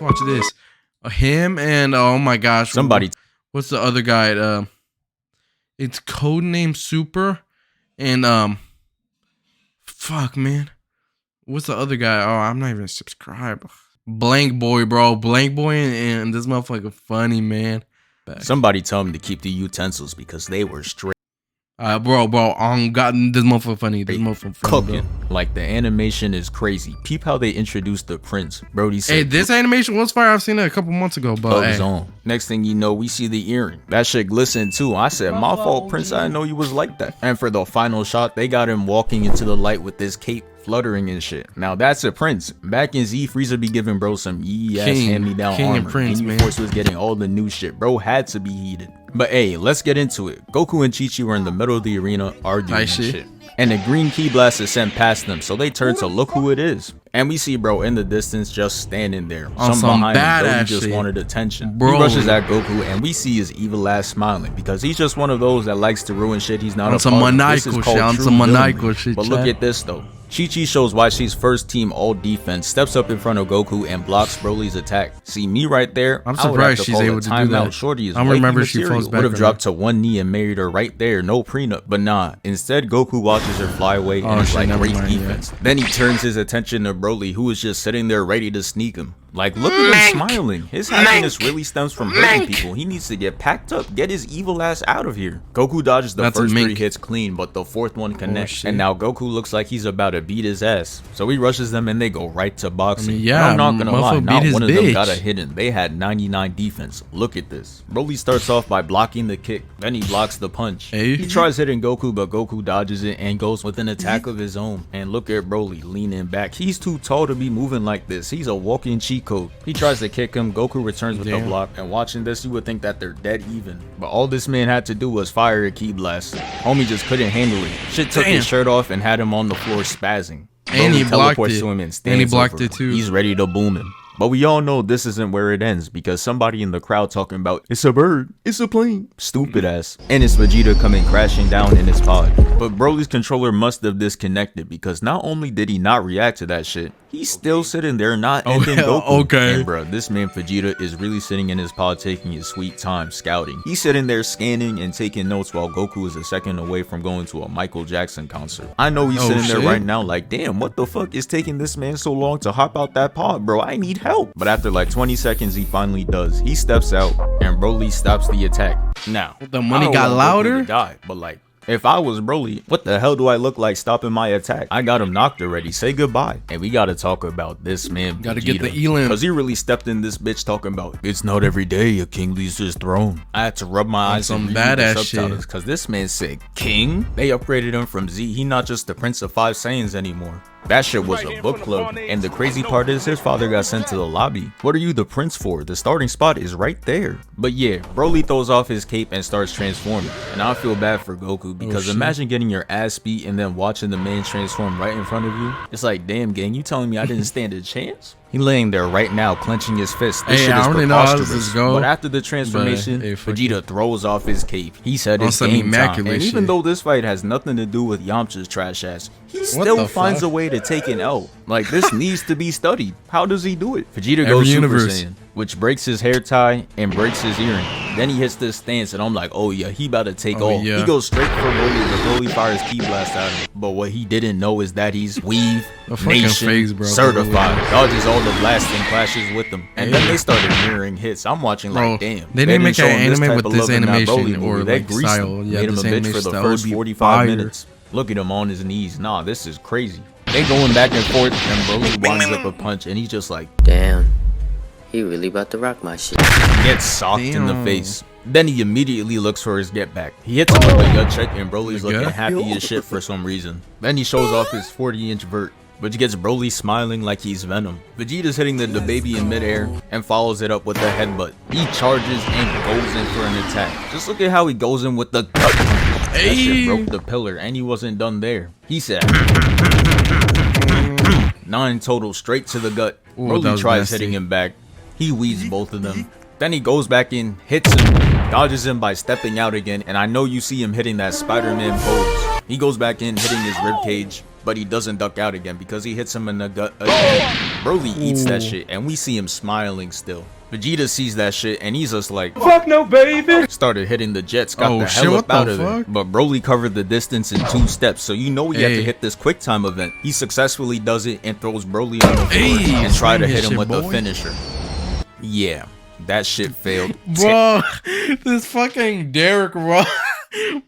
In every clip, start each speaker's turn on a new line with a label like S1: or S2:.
S1: Let's watch this. Him and oh my gosh,
S2: Somebody.
S1: What's the other guy? It's Codename Super, and fuck man, what's the other guy? Oh, I'm not even subscribed. Blank Boy, bro. Blank Boy and this motherfucker funny, man.
S2: Somebody tell him to keep the utensils because they were straight.
S1: Bro, gotten this motherfucker funny. This motherfucker funny,
S2: Cooking.
S1: bro.
S2: Like the animation is crazy. Peep how they introduced the prince. Brody said,
S1: hey, this animation was fire. I've seen it a couple months ago, but
S2: hey. On. Next thing you know, we see the earring. That shit glistened too. I said, my fault, Prince. I didn't know you was like that. And for the final shot, they got him walking into the light with this cape fluttering and shit. Now that's a prince. Back in Z, Frieza be giving bro some yee ass hand-me-down armor.
S1: And Prince,
S2: man. Force was getting all the new shit. Bro had to be heated. But hey, let's get into it. Goku and Chi-Chi were in the middle of the arena arguing and shit. And the green ki blast is sent past them, so they turn to look who it is. And we see bro in the distance just standing there. Some behind him, though he just wanted attention. Bro. He rushes at Goku and we see his evil ass smiling because he's just one of those that likes to ruin shit he's not a part of. This is called true villainy. But look at this though. Chi-Chi shows why she's first team all defense, steps up in front of Goku and blocks Broly's attack. See me right there?
S1: I'm surprised she's able to do that.
S2: Shorty is
S1: I remember she falls back.
S2: Would have dropped to one knee and married her right there, no prenup. But nah, instead Goku watches her fly away and it's like great defense. Then he turns his attention to Broly, who is just sitting there ready to sneak him. Like, look at him smiling. His happiness really stems from hurting people. He needs to get packed up, get his evil ass out of here. Goku dodges the first 3 hits clean, but the 4th one connects. And now Goku looks like he's about to beat his ass. So he rushes them and they go right to boxing.
S1: I mean, yeah,
S2: I'm not gonna lie, not one of them got a hidden. They had 99 defense. Look at this. Broly starts off by blocking the kick, then he blocks the punch. He tries hitting Goku, but Goku dodges it and goes with an attack of his own. And look at Broly leaning back. He's too tall to be moving like this. He's a walking cheat code. He tries to kick him, Goku returns with the block, and watching this you would think that they're dead even. But all this man had to do was fire a ki blast. Homie just couldn't handle it. Shit took his shirt off and had him on the floor spazzing.
S1: And he blocked it.
S2: To him and he blocked it too. He's ready to boom him. But we all know this isn't where it ends because somebody in the crowd talking about, it's a bird, it's a plane, stupid ass. And it's Vegeta coming crashing down in his pod. But Broly's controller must have disconnected because not only did he not react to that shit, he's still sitting there not ending Goku. And bro, this man Vegeta is really sitting in his pod taking his sweet time scouting. He's sitting there scanning and taking notes while Goku is a second away from going to a Michael Jackson concert. I know he's sitting there right now like, damn, what the fuck is taking this man so long to hop out that pod, bro? I need help. But after like 20 seconds, he finally does. He steps out and Broly stops the attack. Now,
S1: the money got louder?
S2: But like, if I was Broly, what the hell do I look like stopping my attack? I got him knocked already. Say goodbye. And we gotta talk about this man,
S1: gotta get the elim.
S2: Because he really stepped in this bitch talking about, it's not every day a king leaves his throne. I had to rub my eyes
S1: some badass shit.
S2: Because this man said, king? They upgraded him from Z. He not just the Prince of 5 Saiyans anymore. That shit was a book club, and the crazy part is his father got sent to the lobby. What are you the prince for? The starting spot is right there. But yeah, Broly throws off his cape and starts transforming, and I feel bad for Goku because imagine getting your ass beat and then watching the man transform right in front of you. It's like, damn gang, you telling me I didn't stand a chance? He laying there right now, clenching his fist. This shit is preposterous. But after the transformation, Vegeta throws off his cape. He said it's game time. And even though this fight has nothing to do with Yamcha's trash ass, he still finds a way to take an L. Like, this needs to be studied. How does he do it? Vegeta goes Super Saiyan, which breaks his hair tie and breaks his earring. Then he hits this stance and I'm like, oh yeah, he about to take off. He goes straight for Broly, but Broly fires ki blast at him. But what he didn't know is that he's Weave Nation certified. Dodges all the blasting clashes with them. And then they started mirroring hits. I'm watching like, damn.
S1: They didn't make an anime with this animation or like style. Yeah,
S2: made him a bitch for the first 45 minutes. Look at him on his knees. Nah, this is crazy. They going back and forth and Broly winds up a punch and he's just like,
S3: damn. He really about to rock my shit.
S2: Gets socked in the face. Then he immediately looks for his get back. He hits him with a gut check and Broly's looking happy as shit for some reason. Then he shows off his 40-inch vert, which gets Broly smiling like he's Venom. Vegeta's hitting the baby in midair and follows it up with a headbutt. He charges and goes in for an attack. Just look at how he goes in with the gut. That shit broke the pillar and he wasn't done there. He said 9 total straight to the gut. Broly tries hitting him back. He weaves both of them. Then he goes back in, hits him, dodges him by stepping out again, and I know you see him hitting that Spider-Man pose. He goes back in, hitting his ribcage, but he doesn't duck out again because he hits him in the gut again. Broly eats that shit, and we see him smiling still. Vegeta sees that shit, and he's just like, fuck no, baby! Started hitting the jets, got the hell up out of there. But Broly covered the distance in 2 steps, so you know he had to hit this quick time event. He successfully does it and throws Broly on the floor and try to hit him with the finisher. Yeah, that shit failed.
S1: Bro, this fucking Derrick Rose.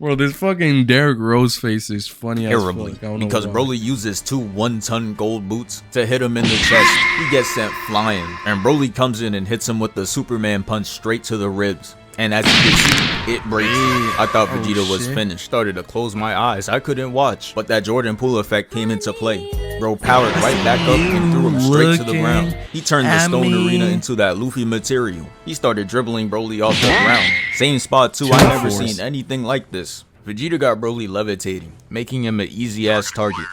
S1: Bro, this fucking Derrick Rose face is funny as fuck.
S2: Because Broly uses 2 1-ton gold boots to hit him in the chest. He gets sent flying, and Broly comes in and hits him with the Superman punch straight to the ribs. And as you can see, it breaks. I thought Vegeta was finished. Started to close my eyes. I couldn't watch. But that Jordan Poole effect came into play. Bro powered right back up and threw him straight to the ground. He turned the stone arena into that Luffy material. He started dribbling Broly off the ground. Same spot too. I never seen anything like this. Vegeta got Broly levitating, making him an easy ass target.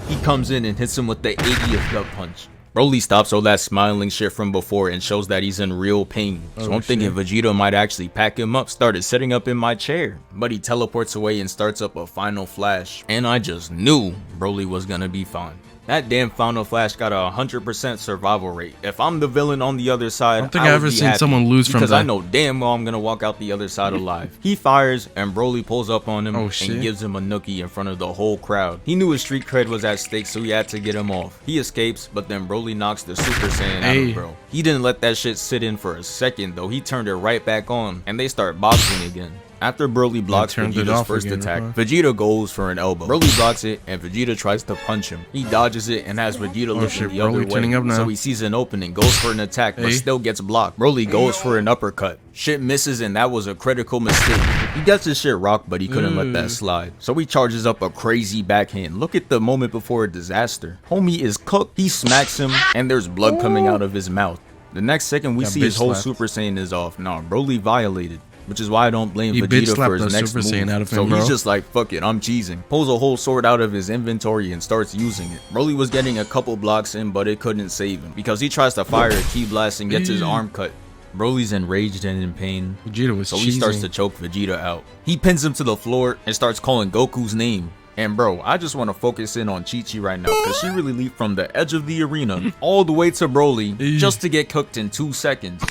S2: He comes in and hits him with the 80th gut punch. Broly stops all that smiling shit from before and shows that he's in real pain. So I'm thinking Vegeta might actually pack him up. Started sitting up in my chair, but he teleports away and starts up a final flash. And I just knew Broly was gonna be fine. That damn final flash got a 100% survival rate. If I'm the villain on the other side, I don't think I've ever seen someone lose from that. Because I know damn well I'm gonna walk out the other side alive. He fires and Broly pulls up on him and gives him a nookie in front of the whole crowd. He knew his street cred was at stake, so he had to get him off. He escapes, but then Broly knocks the Super Saiyan out of bro. He didn't let that shit sit in for a second though. He turned it right back on and they start boxing again. After Broly blocks Vegeta's first attack, Vegeta goes for an elbow. Broly blocks it, and Vegeta tries to punch him. He dodges it and has Vegeta looking the other way, so he sees an opening, goes for an attack, but still gets blocked. Broly goes for an uppercut. Shit misses, and that was a critical mistake. He gets his shit rocked, but he couldn't let that slide. So he charges up a crazy backhand. Look at the moment before a disaster. Homie is cooked. He smacks him, and there's blood coming out of his mouth. The next second, we see his whole Super Saiyan is off. Nah, Broly violated. Which is why I don't blame Vegeta for his next move. So he's just like, fuck it, I'm cheesing. Pulls a whole sword out of his inventory and starts using it. Broly was getting a couple blocks in, but it couldn't save him. Because he tries to fire a ki blast and gets his arm cut. Broly's enraged and in pain. So he starts to choke Vegeta out. He pins him to the floor and starts calling Goku's name. And bro, I just want to focus in on Chi-Chi right now because she really leaped from the edge of the arena all the way to Broly just to get cooked in 2 seconds.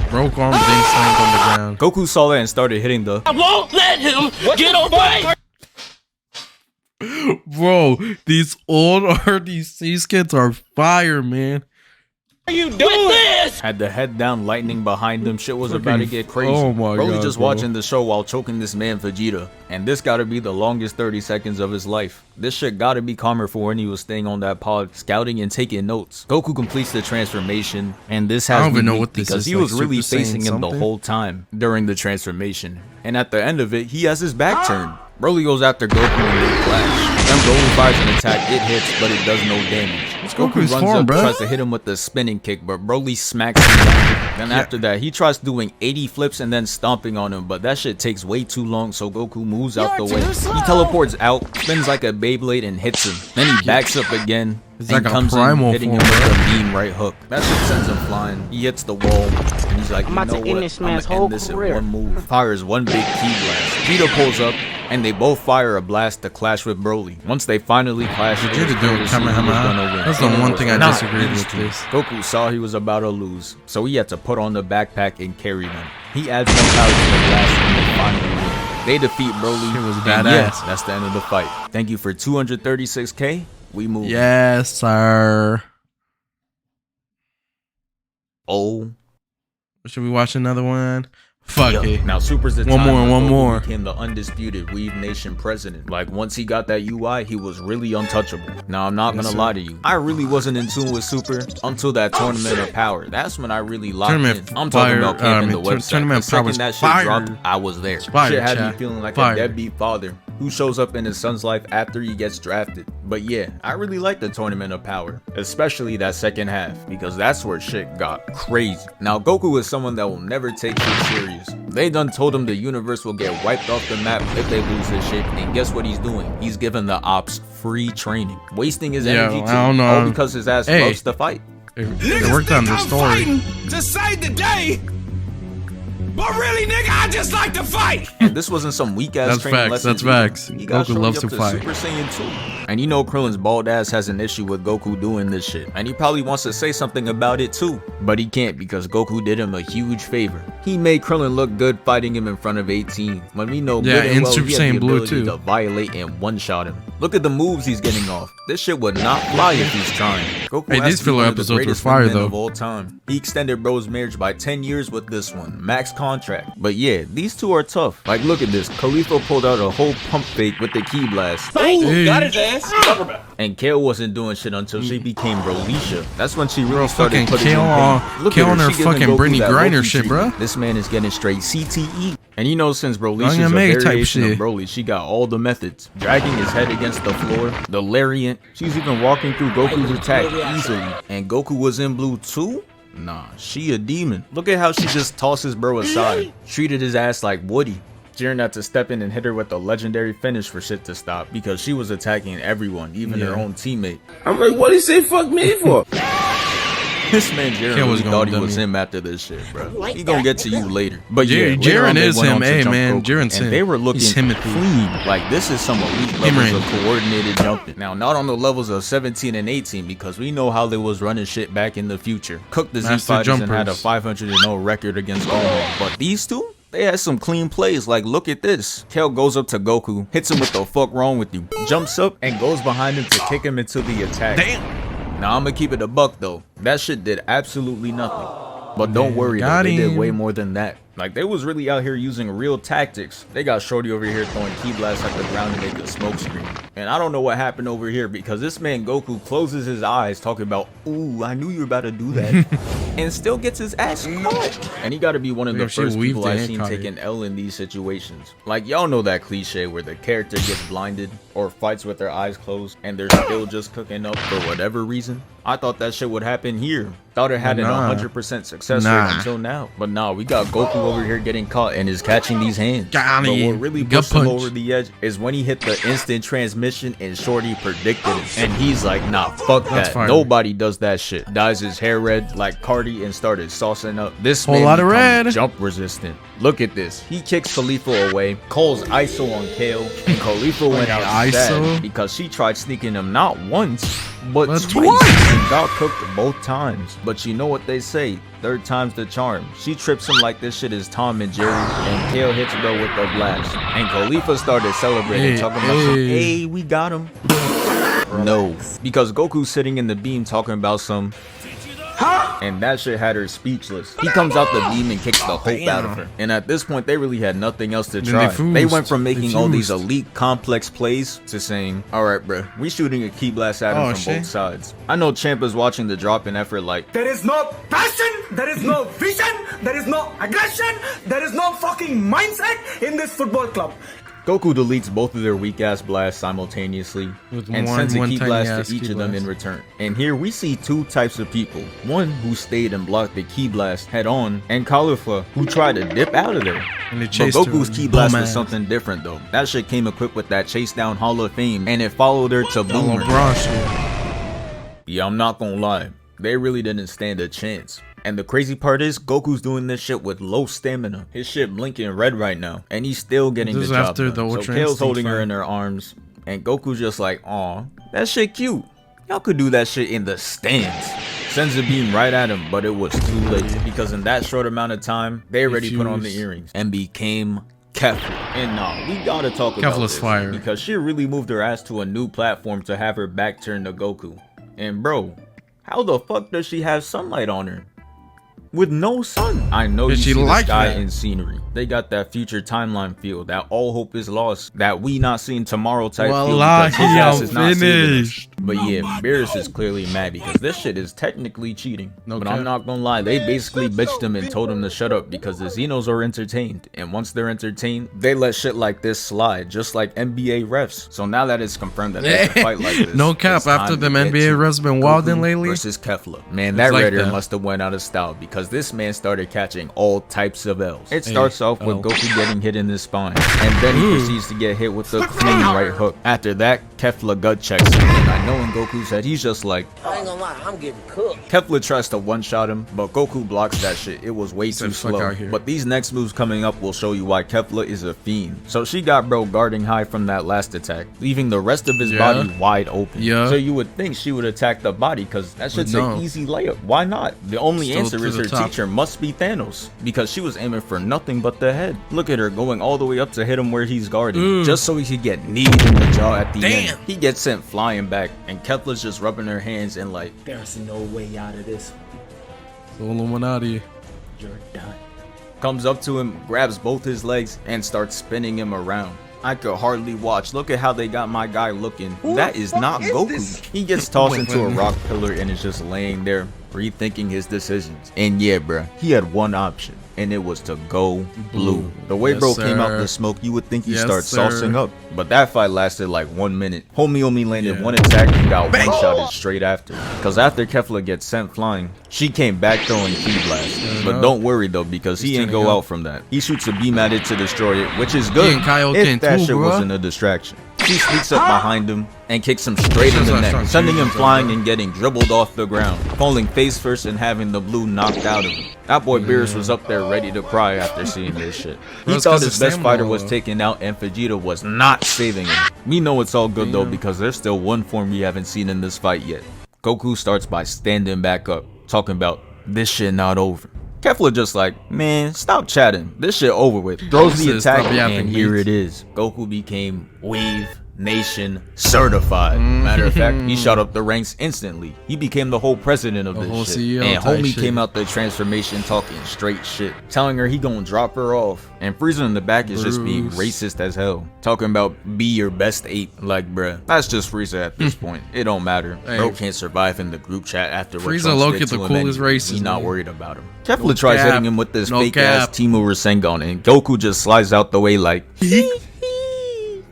S1: Broke arm, then slammed on the ground.
S2: Goku saw that and started hitting the I won't let him get away!
S1: Bro, these old RDC skits are fire, man.
S4: What are you doing?
S2: Had the head down lightning behind him. Shit was about to get crazy.
S1: Oh my god,
S2: Broly just watching the show while choking this man Vegeta. And this gotta be the longest 30 seconds of his life. This shit gotta be calmer for when he was staying on that pod, scouting and taking notes. Goku completes the transformation, and this has
S1: I don't even know what this
S2: because
S1: is,
S2: he was really facing him the whole time during the transformation. And at the end of it, he has his back turned. Broly goes after Goku and they clash. Then Broly fires an attack, it hits, but it does no damage. Goku runs up, tries to hit him with the spinning kick, but Broly smacks him down. Then after that, he tries doing 80 flips and then stomping on him, but that shit takes way too long, so Goku moves out the way. He teleports out, spins like a Beyblade and hits him. Then he backs up again and comes in, hitting him with a beam right hook. That shit sends him flying. He hits the wall, and he's like, you know what, I'm gonna end this in one move. Fires one big ki blast. Vegeta pulls up, and they both fire a blast to clash with Broly. Once they finally clash,
S1: that's the one thing I disagreed with this.
S2: Goku saw he was about to lose, so he had to put on the backpack and carry them. He adds more power to the blast and they finally win. They defeat Broly.
S1: It was badass.
S2: Yeah, that's the end of the fight. Thank you for 236K. We move.
S1: Yes, sir.
S2: Oh.
S1: Should we watch another one? Fuck it.
S2: Now Super's the
S1: one more.
S2: Became the undisputed Weave Nation president. Like once he got that UI, he was really untouchable. Now I'm not gonna lie to you, I really wasn't in tune with Super until that Tournament of Power. That's when I really locked in. I'm talking about camping the website.
S1: Tournament
S2: the
S1: of Power
S2: second that shit dropped, I was there. Shit had me feeling like a deadbeat father who shows up in his son's life after he gets drafted. But yeah, I really like the Tournament of Power, especially that second half, because that's where shit got crazy. Now Goku is someone that will never take shit serious. They done told him the universe will get wiped off the map if they lose this shit, and guess what he's doing? He's giving the ops free training, wasting his energy too, all because his ass loves to fight.
S1: It worked on their story.
S4: To save the day. But really, nigga, I just like to fight.
S2: And this wasn't some weak ass
S1: That's
S2: training
S1: facts.
S2: lessons.
S1: That's facts.
S2: He got
S1: Goku
S2: Shorty
S1: loves
S2: up
S1: to fight.
S2: Super Saiyan 2. And you know Krillin's bald ass has an issue with Goku doing this shit. And he probably wants to say something about it too. But he can't because Goku did him a huge favor. He made Krillin look good fighting him in front of 18. When we know good and
S1: in
S2: well
S1: Super
S2: he had the
S1: Saiyan Blue
S2: ability
S1: too.
S2: to violate and one-shot him. Look at the moves he's getting off. This shit would not fly if he's trying. Goku
S1: Hey,
S2: has
S1: these
S2: to be
S1: filler
S2: one of the
S1: episodes were
S2: greatest
S1: fire,
S2: wingmen
S1: though.
S2: of all time. He extended bro's marriage by 10 years with this one. Max contract. But yeah, these two are tough. Like, look at this. Khalifa pulled out a whole pump fake with the key blast.
S4: Ooh, got his ass.
S2: And Kale wasn't doing shit until she became Brolisha. That's when she really
S1: Bro,
S2: started
S1: fucking
S2: putting
S1: Kale
S2: in
S1: on-
S2: pain. Look
S1: Kale
S2: at
S1: on
S2: her,
S1: her
S2: she giving
S1: fucking
S2: Goku
S1: Brittany
S2: that
S1: Griner
S2: Loki
S1: shit,
S2: treatment.
S1: bro.
S2: This man is getting straight CTE. And you know, since Brolisha's a
S1: Young M.A. type
S2: variation of
S1: shit.
S2: Broly, she got all the methods. Dragging his head against the floor, the lariat. She's even walking through Goku's attack easily. And Goku was in blue too? Nah, she a demon. Look at how she just tosses bro aside. Treated his ass like Woody. Jiren had to step in and hit her with a legendary finish for shit to stop because she was attacking everyone, even her own teammate.
S4: I'm like, what he say fuck me for?
S2: This man Jiren
S1: Kale was
S2: really
S1: going
S2: thought he
S1: dummy.
S2: was him after this shit, bro. He gonna get to you later. But yeah,
S1: Jiren
S2: later on they
S1: is
S2: went
S1: him.
S2: on to
S1: Hey,
S2: jump
S1: man,
S2: Goku,
S1: Jiren's
S2: and
S1: him.
S2: they were looking
S1: He's Timothy.
S2: clean. Like this is some elite
S1: Him
S2: levels
S1: right.
S2: of coordinated jumping. Now, not on the levels of 17 and 18 because we know how they was running shit back in the future. Cooked the Z
S1: Master
S2: fighters and had a
S1: jumpers.
S2: 500-0 record against Gohan. But these two? They had some clean plays, like look at this. Kale goes up to Goku, hits him with the fuck wrong with you, jumps up and goes behind him to kick him into the attack.
S1: Damn.
S2: Now I'm gonna keep it a buck though. That shit did absolutely nothing. But don't worry, though,
S1: got
S2: they did
S1: him.
S2: way more than that. Like they was really out here using real tactics. They got Shorty over here throwing key blasts at the ground to make a smoke screen. And I don't know what happened over here because this man Goku closes his eyes talking about, ooh, I knew you were about to do that. And still gets his ass caught. And he gotta be one of the
S1: Damn, she
S2: first
S1: weaved
S2: people
S1: it
S2: I've
S1: and
S2: seen
S1: caught
S2: take
S1: it.
S2: an L in these situations. Like y'all know that cliche where the character gets blinded or fights with their eyes closed and they're still just cooking up for whatever reason. I thought that shit would happen here. Thought it had
S1: Nah.
S2: an 100% success
S1: Nah.
S2: rate until now. But nah, we got Goku over here getting caught and is catching these hands.
S1: Got
S2: But
S1: him.
S2: what really
S1: Gut
S2: pushed him
S1: punch.
S2: over the edge is when he hit the instant transmission and Shorty predicted it. And he's like, nah, fuck
S1: That's
S2: that.
S1: fire.
S2: Nobody does that shit. Dyes his hair red like Cardi and started saucing up. This
S1: Whole
S2: man
S1: lot of
S2: becomes
S1: red.
S2: jump resistant. Look at this. He kicks Khalifa away, calls ISO on Kale, and Khalifa went out
S1: ISO?
S2: sad because she tried sneaking him not once, but
S1: But
S2: twice.
S1: twice.
S2: And got cooked both times. But you know what they say, third time's the charm. She trips him like this shit is Tom and Jerry, and Kale hits bro with the blast. And Khalifa started celebrating,
S1: Hey,
S2: talking about some,
S1: hey.
S2: hey, we got him. No, because Goku's sitting in the beam talking about some, and that shit had her speechless. He comes out the beam and kicks the hope out of her. And at this point, they really had nothing else to
S1: Then
S2: try.
S1: they fused.
S2: They went from making all these
S1: fused.
S2: elite complex plays to saying, all right, bruh, we shooting a key blast at him
S1: Oh,
S2: from
S1: shit.
S2: both sides. I know Champ is watching the drop in effort like,
S5: There is no passion, there is no vision, there is no aggression, there is no fucking mindset in this football club.
S2: Goku deletes both of their weak ass blasts simultaneously
S1: With
S2: and
S1: one-
S2: sends a
S1: one
S2: key
S1: tiny
S2: blast
S1: ass
S2: to each
S1: key
S2: of them in
S1: blast.
S2: return. And here we see two types of people. One who stayed and blocked the key blast head on, and Khalifa who tried to dip out of there.
S1: And they
S2: But
S1: chased her
S2: Goku's
S1: with
S2: key blast
S1: bum
S2: was
S1: ass.
S2: something different though. That shit came equipped with that chase down Hall of Fame and it followed her to
S1: The
S2: Boomer.
S1: LeBron shit.
S2: Yeah, I'm not gonna lie. They really didn't stand a chance. And the crazy part is, Goku's doing this shit with low stamina. His shit blinking red right now. And he's still getting
S1: This
S2: the
S1: is
S2: job
S1: after
S2: done.
S1: the
S2: So
S1: Ultra
S2: Kale's
S1: Instinct
S2: holding her
S1: fight.
S2: in her arms. And Goku's just like, aw, that shit cute. Y'all could do that shit in the stands. Sends a beam right at him, but it was too late. Because in that short amount of time, they already put on the
S1: fused.
S2: earrings. And became Kefla. And nah, we gotta talk about
S1: Kefla's
S2: this.
S1: fire.
S2: Because she really moved her ass to a new platform to have her back turned to Goku. And bro, how the fuck does she have sunlight on her? With no sun. I know you
S1: Did she
S2: see the
S1: like
S2: sky
S1: that?
S2: and scenery. They got that future timeline feel, that all hope is lost, that we not seeing tomorrow type feel because his
S1: Wallahi,
S2: ass
S1: I'm
S2: is not seeing it.
S1: finished.
S2: But yeah, Beerus is clearly mad because this shit is technically cheating.
S1: No
S2: but
S1: cap.
S2: I'm not gonna lie, they basically bitched him and told him to shut up because the Xenos are entertained. And once they're entertained, they let shit like this slide, just like NBA refs. So now that it's confirmed that they can fight like this,
S1: No cap,
S2: it's time
S1: after
S2: to
S1: them
S2: get
S1: NBA
S2: to
S1: refs been wilding
S2: Goku
S1: lately.
S2: versus Kefla. Man, that
S1: like
S2: Redder
S1: that.
S2: must have went out of style because this man started catching all types of L's. It starts off with Goku getting hit in the spine, and then he proceeds to get hit with the clean right hook. After that, Kefla gut checks him, and I know in Goku's head he's just like,
S3: ain't gonna lie, I'm getting cooked.
S2: Kefla tries to one-shot him, but Goku blocks that shit. It was way too slow. But these next moves coming up will show you why Kefla is a fiend. So she got bro guarding high from that last attack, leaving the rest of his body wide open. So you would think she would attack the body, because that shit's an easy layup. Why not? The only answer is her teacher must be Thanos, because she was aiming for nothing but the head. Look at her going all the way up to hit him where he's guarding, just so he could get kneed in the jaw at the end. He gets sent flying back, and Kefla's just rubbing her hands and like,
S5: There's no way out of this.
S1: Illuminati.
S5: You're done.
S2: Comes up to him, grabs both his legs, and starts spinning him around. I could hardly watch. Look at how they got my guy looking. That is not Goku. He gets tossed into a rock pillar and is just laying there, rethinking his decisions. And yeah, bruh, he had one option, and it was to go blue. The way bro came out the smoke, you would think he starts saucing up. But that fight lasted like 1 minute. Homie only landed one attack and got one-shotted straight after. Because after Kefla gets sent flying, she came back throwing Ki Blast. But don't worry though, because he ain't go out from that. He shoots a beam at it to destroy it, which is good if that shit wasn't a distraction. She sneaks up behind him and kicks him straight in the neck, sending him flying and getting dribbled off the ground, falling face first and having the blue knocked out of him. That boy Beerus was up there ready to cry after seeing this shit. He thought his best fighter was taken out and Vegeta was not saving him. We know it's all good though, because there's still one form we haven't seen in this fight yet. Goku starts by standing back up, talking about this shit not over. Kefla just like, man, stop chatting. This shit over with. Throws the attack and here it is. Goku became Wave Nation certified. Matter of fact, he shot up the ranks instantly. He became the whole president of this shit. And homie came out the transformation talking straight shit, telling her he gonna drop her off. And Frieza in the back is just being racist as hell, talking about be your best ape. Like, bruh, that's just Frieza at this point. It don't matter. Bro can't survive in the group chat after what
S1: Frieza Loki the coolest racist.
S2: He's not worried about him. Kefla tries hitting him with this fake ass Timo Rasengan, and Goku just slides out the way like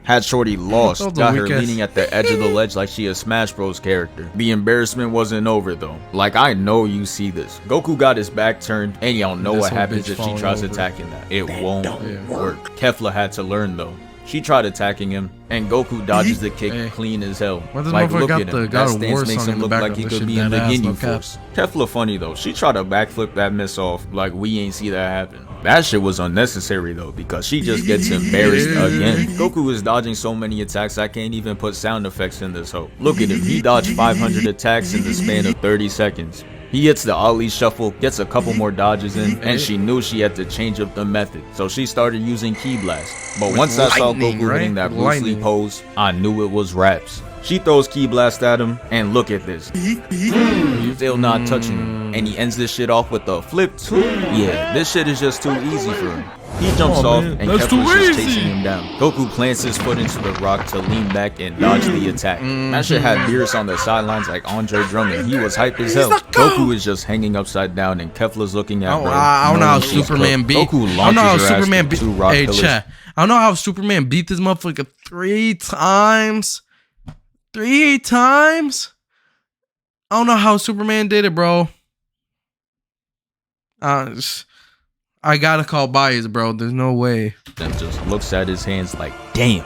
S2: had Shorty lost, got her leaning at the edge of the ledge like she a Smash Bros character. The embarrassment wasn't over though. Like, I know you see this. Goku got his back turned, and y'all know what happens if she tries attacking that. It won't work. Kefla had to learn though. She tried attacking him, and Goku dodges the kick clean as hell. Like, look at him. That stance makes him look like he could be in the Ginyu Force. Kefla funny though. She tried to backflip that miss off like we ain't see that happen. That shit was unnecessary though, because she just gets embarrassed again. Goku is dodging so many attacks I can't even put sound effects in this hoe. Look at him. He dodged 500 attacks in the span of 30 seconds. He hits the Ali shuffle, gets a couple more dodges in, and she knew she had to change up the method, so she started using Ki Blast. But once I saw Goku hitting that Bruce Lee pose, I knew it was raps. She throws Ki Blast at him, and look at this. Still not touching him, and he ends this shit off with a flip too. Yeah, this shit is just too easy for him. He jumps off, and Kefla's just chasing him down. Goku plants his foot into the rock to lean back and dodge the attack. That shit had Beerus on the sidelines like Andre Drummond. He was hype as hell. Goku is just hanging upside down, and Kefla's looking at her.
S1: I don't know how Superman beat.
S2: Goku launches her ass to two rock pillars.
S1: Chat. I don't know how Superman beat this motherfucker 3 times. 3 times? I don't know how Superman did it, bro. I gotta call bias, bro. There's no way.
S2: Then just looks at his hands like, damn,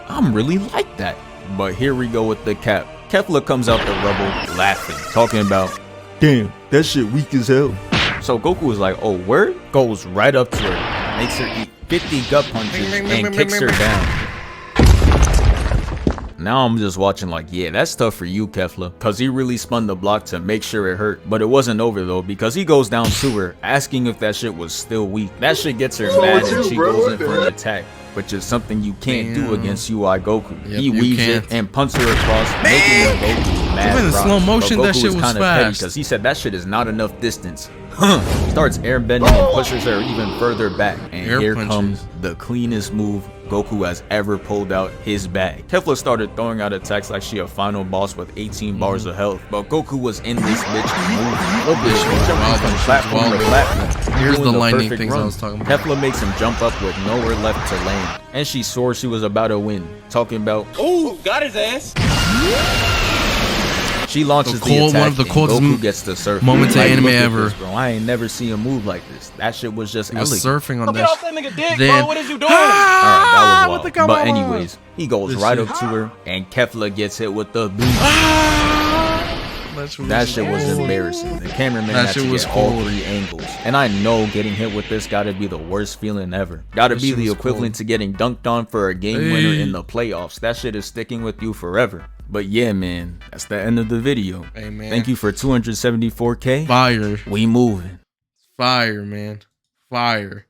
S2: I'm really like that. But here we go with the cap. Kefla comes out the rubble laughing, talking about, damn, that shit weak as hell. So Goku is like, oh, word? Goes right up to her, makes her eat 50 gut punches and kicks her down. Now I'm just watching like, yeah, that's tough for you, Kefla, cause he really spun the block to make sure it hurt. But it wasn't over though, because he goes down to her, asking if that shit was still weak. That shit gets her mad and she goes in for an attack, which is something you can't do against UI Goku. He weaves it and punts her across, making her Goku mad.
S1: Even in slow motion, that shit was fast.
S2: Because he said that shit is not enough distance. Starts airbending and pushes her even further back. And here comes the cleanest move Goku has ever pulled out his bag. Kefla started throwing out attacks like she a final boss with 18 bars of health, but Goku was in this bitch moving. Look at him jumping from platform to platform.
S1: Here's the lightning things I was talking about.
S2: Kefla makes him jump up with nowhere left to land, and she swore she was about to win, talking about,
S4: ooh, got his ass.
S2: She launches the attack, one of the coldest Goku gets the surf.
S1: Moments of anime ever.
S2: This, bro. I ain't never seen a move like this. That shit was just elegant.
S1: Surfing on
S4: that. Get off that nigga dick,
S1: then,
S4: bro. What is you doing?
S2: Alright, that was wild. But anyways, he goes right up to her, and Kefla gets hit with the beat. That shit was
S1: cold.
S2: embarrassing. The cameraman
S1: That
S2: had
S1: shit
S2: to
S1: was
S2: get all
S1: cold.
S2: 3 angles. And I know getting hit with this gotta be the worst feeling ever. Gotta
S1: That
S2: be
S1: shit
S2: the
S1: was
S2: equivalent
S1: cold.
S2: to getting dunked on for a game winner
S1: Hey.
S2: in the playoffs. That shit is sticking with you forever. But yeah, man, that's the end of the video.
S1: Hey, man.
S2: Thank you for 274K.
S1: Fire.
S2: We moving.
S1: Fire, man. Fire.